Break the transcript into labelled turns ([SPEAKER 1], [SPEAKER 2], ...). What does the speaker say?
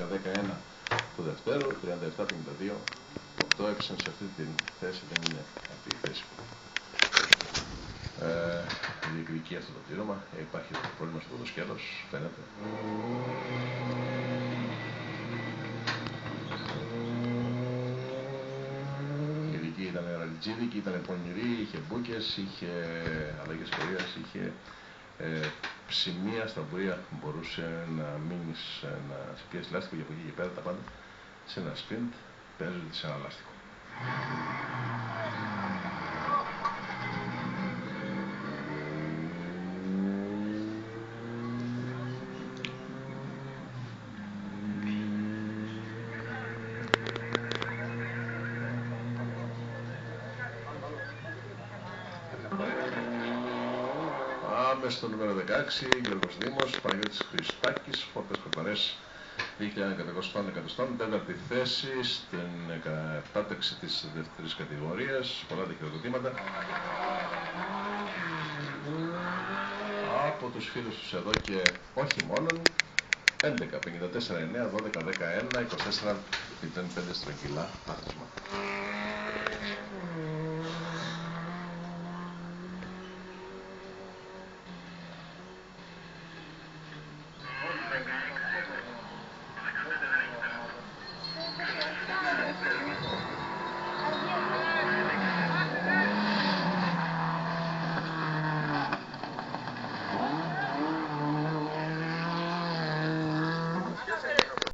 [SPEAKER 1] 11-11-11 του Δευτέρου, 37-52. 8 έπεσαν σε αυτή τη θέση, δεν είναι αυτή η θέση που διεκδικεί αυτό το πλήρωμα. Υπάρχει πρόβλημα στο ποδοσκέλος, φαίνεται. Η δική ήταν ραλιτζίδικη, ήταν πονηρή, είχε μπούκες, είχε αλλαγές πορείας, είχε σημεία στα οποία μπορούσε να μείνεις, να σε πιέσει λάστιχο και από εκεί και πέρα τα πάντα σε ένα σπριντ παίζονται σε ένα λάστιχο. Στο νούμερο 16, Γιώργος Δήμος, Παναγιώτης Χριστάκης, Φόρτες Κοπαρές, 2.100 εκατοστών, τέταρτη θέση στην κατάταξη της δεύτερης κατηγορίας, πολλά τα χειροκροτήματα από τους φίλους τους εδώ και όχι μόνον. 11, 54, 9, 12, 11, 24, 05 στρογγυλά άθροισμα.